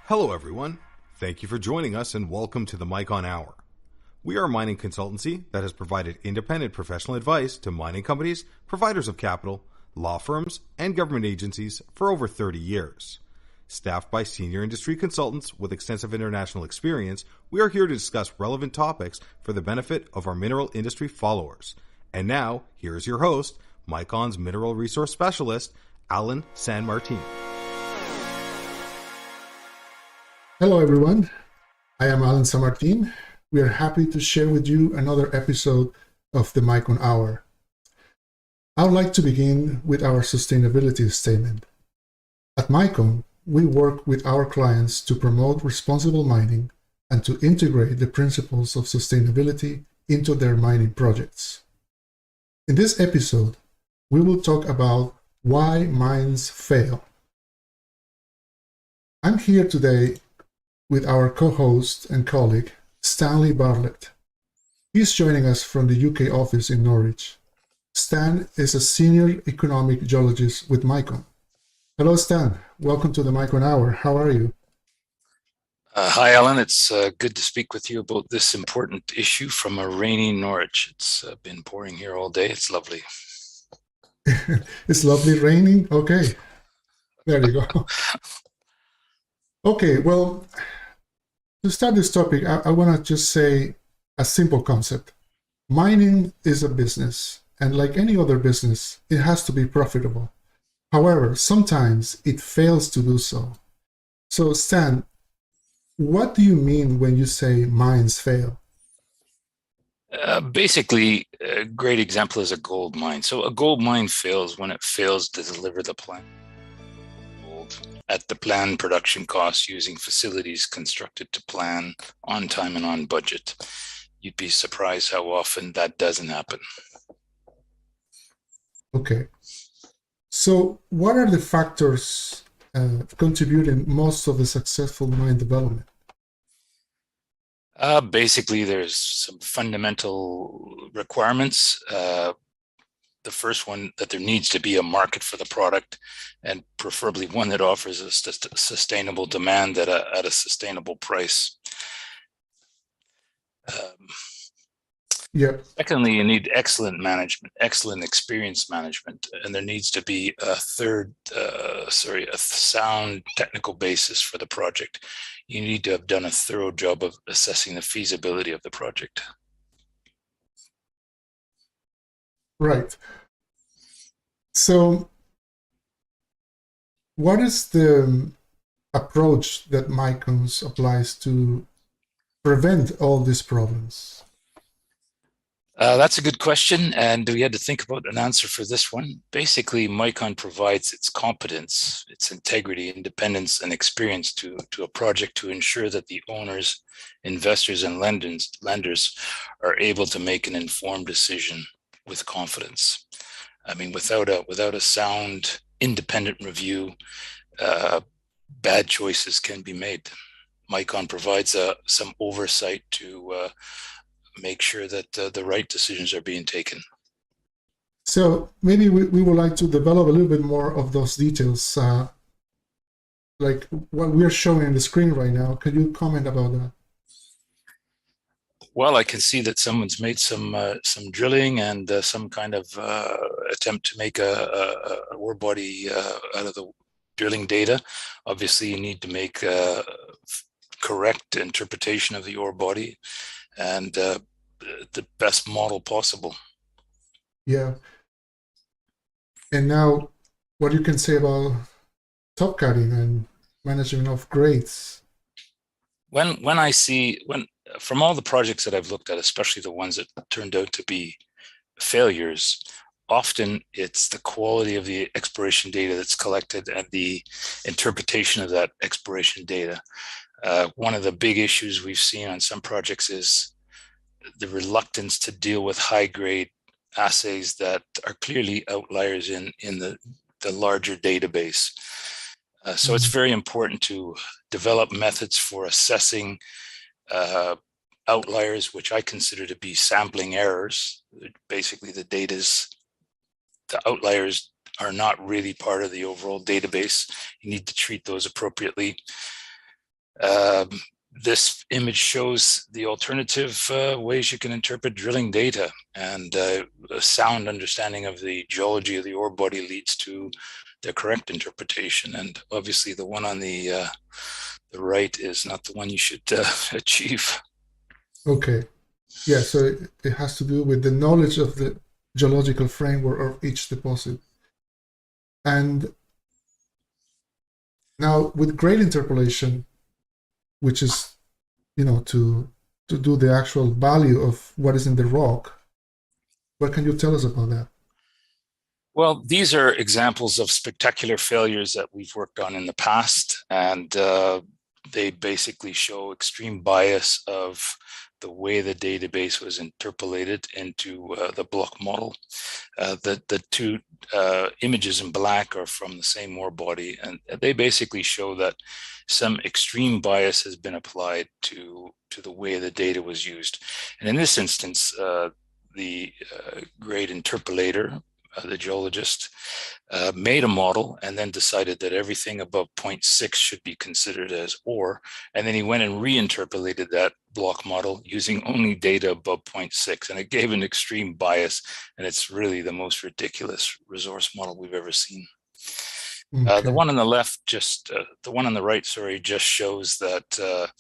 Hello, everyone. Thank you for joining us and welcome to the Micon Hour. We are a mining consultancy that has provided independent professional advice to mining companies, providers of capital, law firms, and government agencies for over 30 years. Staffed by senior industry consultants with extensive international experience, we are here to discuss relevant topics for the benefit of our mineral industry followers. And now, here is your host, Micon's Mineral Resource Specialist, Alan San Martin. Hello everyone, I am Alan San Martin. We are happy to share with you another episode of the Micon Hour. I would like to begin with our sustainability statement. At Micon, we work with our clients to promote responsible mining and to integrate the principles of sustainability into their mining projects. In this episode, we will talk about why mines fail. I'm here today with our co-host and colleague, Stanley Bartlett. He's joining us from the UK office in Norwich. Stan is a senior economic geologist with Micon. Hello, Stan. Welcome to the Micon Hour. How are you? Hi, Alan. It's good to speak with you about this important issue from a rainy Norwich. It's been pouring here all day. It's lovely. It's lovely raining? Okay. There you go. Okay, well, to start this topic, I want to just say a simple concept. Mining is a business, and like any other business, it has to be profitable. However, sometimes it fails to do so. So, Stan, what do you mean when you say mines fail? Basically, a great example is a gold mine. So a gold mine fails when it fails to deliver the plant gold at the planned production cost using facilities constructed to plan on time and on budget. You'd be surprised how often that doesn't happen. Okay. So what are the factors contributing most of the successful mine development? Basically, there's some fundamental requirements. The first one, that there needs to be a market for the product, and preferably one that offers a sustainable demand at a sustainable price. Secondly, you need excellent management, excellent experience management, and there needs to be a sound technical basis for the project. You need to have done a thorough job of assessing the feasibility of the project. Right. So what is the approach that Micon applies to prevent all these problems? That's a good question, and we had to think about an answer for this one. Basically, Micon provides its competence, its integrity, independence, and experience to a project to ensure that the owners, investors, and lenders are able to make an informed decision with confidence. I mean, without a sound, independent review, bad choices can be made. Micon provides some oversight to make sure that the right decisions are being taken. So maybe we would like to develop a little bit more of those details, like what we're showing on the screen right now. Could you comment about that? Well, I can see that someone's made some drilling and some kind of attempt to make a ore body out of the drilling data. Obviously, you need to make a correct interpretation of the ore body and the best model possible. Yeah. And now, what you can say about top cutting and management of grades? From all the projects that I've looked at, especially the ones that turned out to be failures, often it's the quality of the exploration data that's collected and the interpretation of that exploration data. One of the big issues we've seen on some projects is the reluctance to deal with high-grade assays that are clearly outliers in the larger database. So it's very important to develop methods for assessing outliers, which I consider to be sampling errors. Basically, the outliers are not really part of the overall database. You need to treat those appropriately. This image shows the alternative ways you can interpret drilling data, and a sound understanding of the geology of the ore body leads to the correct interpretation. And obviously the one on the right is not the one you should achieve. Okay. Yeah, so it has to do with the knowledge of the geological framework of each deposit. And now with grade interpolation, which is, to do the actual value of what is in the rock, what can you tell us about that? Well, these are examples of spectacular failures that we've worked on in the past, and they basically show extreme bias of the way the database was interpolated into the block model. The two images in black are from the same ore body, and they basically show that some extreme bias has been applied to the way the data was used. And in this instance, the grade interpolator, the geologist, made a model and then decided that everything above 0.6 should be considered as ore. And then he went and reinterpolated that block model using only data above 0.6. And it gave an extreme bias. And it's really the most ridiculous resource model we've ever seen. Okay. The one on the left, the one on the right, sorry, just shows that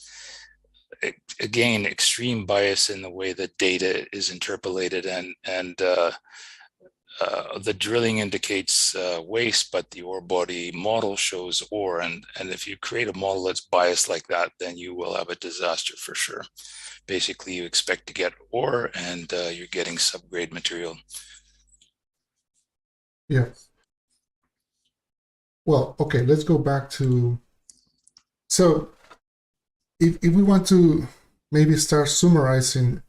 again, extreme bias in the way that data is interpolated, and the drilling indicates waste, but the ore body model shows ore. And if you create a model that's biased like that, then you will have a disaster for sure. Basically, you expect to get ore, and you're getting subgrade material. Yeah. Well, okay, let's go back to, so if we want to maybe start summarizing,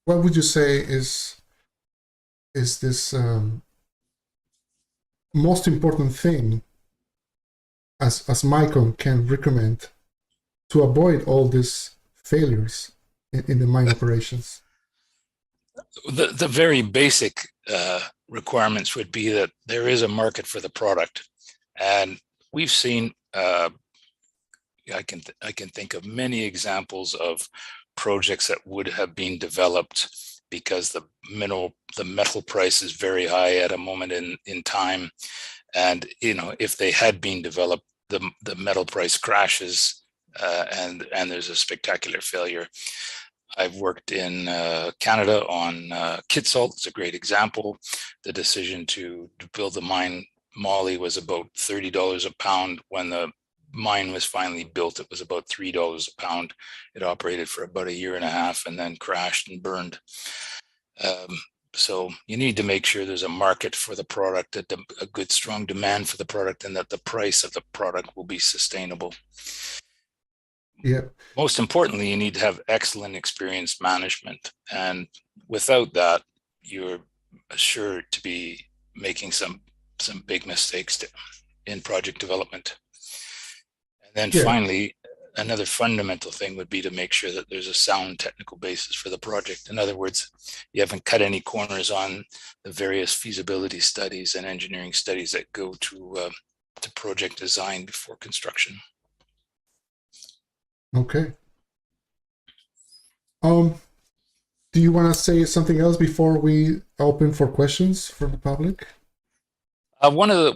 what would you say is this most important thing as Micon can recommend to avoid all these failures in the mine operations? The very basic requirements would be that there is a market for the product, and we've seen I can think of many examples of projects that would have been developed because the metal price is very high at a moment in time, and if they had been developed, the metal price crashes, and there's a spectacular failure. I've worked in Canada on Kitsault. It's a great example. The decision to build the mine moly was about $30 a pound. When the mine was finally built, it was about $3 a pound. It operated for about a year and a half and then crashed and burned. So you need to make sure there's a market for the product, a good, strong demand for the product, and that the price of the product will be sustainable. Yeah. Most importantly, you need to have excellent experience management. And without that, you're sure to be making some big mistakes in project development. And then finally, another fundamental thing would be to make sure that there's a sound technical basis for the project. In other words, you haven't cut any corners on the various feasibility studies and engineering studies that go to project design before construction. Okay. Do you want to say something else before we open for questions from the public? When I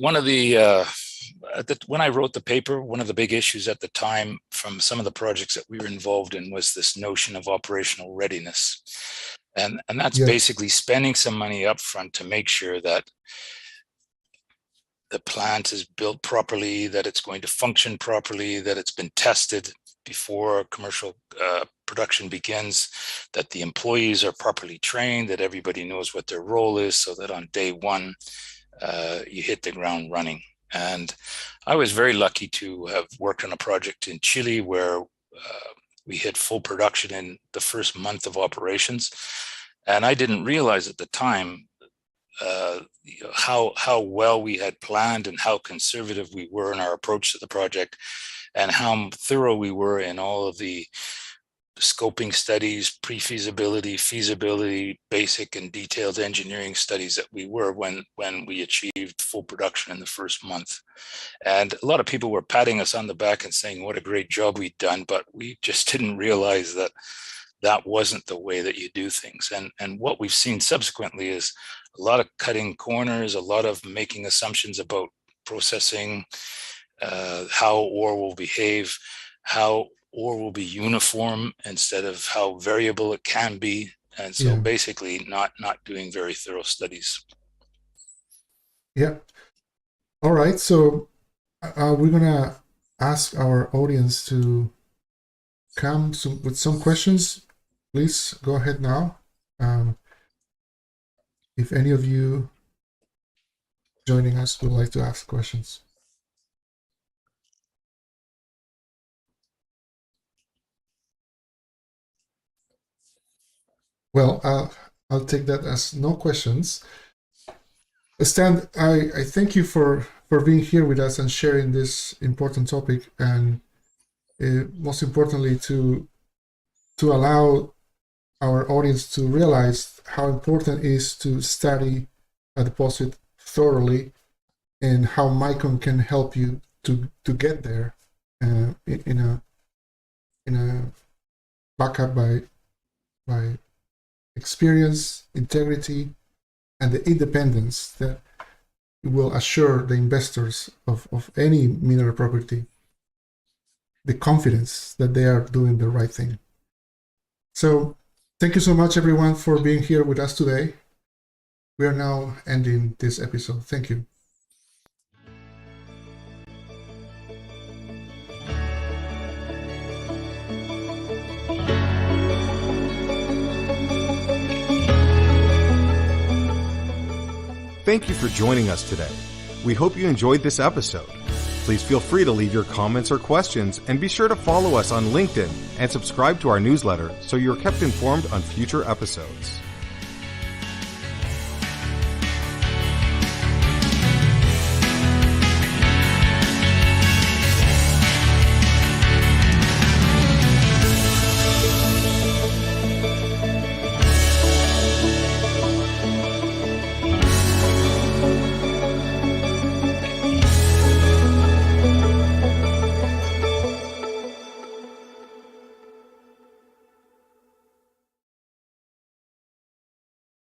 wrote the paper, one of the big issues at the time from some of the projects that we were involved in was this notion of operational readiness. And that's basically spending some money up front to make sure that the plant is built properly, that it's going to function properly, that it's been tested before commercial production begins, that the employees are properly trained, that everybody knows what their role is, so that on day one, you hit the ground running. And I was very lucky to have worked on a project in Chile where we hit full production in the first month of operations. And I didn't realize at the time how well we had planned and how conservative we were in our approach to the project, and how thorough we were in all of the scoping studies, pre-feasibility, feasibility, basic and detailed engineering studies that we were when we achieved full production in the first month. And a lot of people were patting us on the back and saying what a great job we'd done, but we just didn't realize that that wasn't the way that you do things. And what we've seen subsequently is a lot of cutting corners, a lot of making assumptions about processing, how ore will behave, how ore will be uniform instead of how variable it can be. And so basically not doing very thorough studies. Yeah. All right. So we're going to ask our audience to come with some questions. Please go ahead now. If any of you joining us would like to ask questions. Well, I'll take that as no questions. Stan, I thank you for being here with us and sharing this important topic, and most importantly to allow our audience to realize how important it is to study a deposit thoroughly and how Micon can help you to get there in a backup by experience, integrity, and the independence that will assure the investors of any mineral property the confidence that they are doing the right thing. So thank you so much, everyone, for being here with us today. We are now ending this episode. Thank you. Thank you for joining us today. We hope you enjoyed this episode. Please feel free to leave your comments or questions, and be sure to follow us on LinkedIn and subscribe to our newsletter so you're kept informed on future episodes.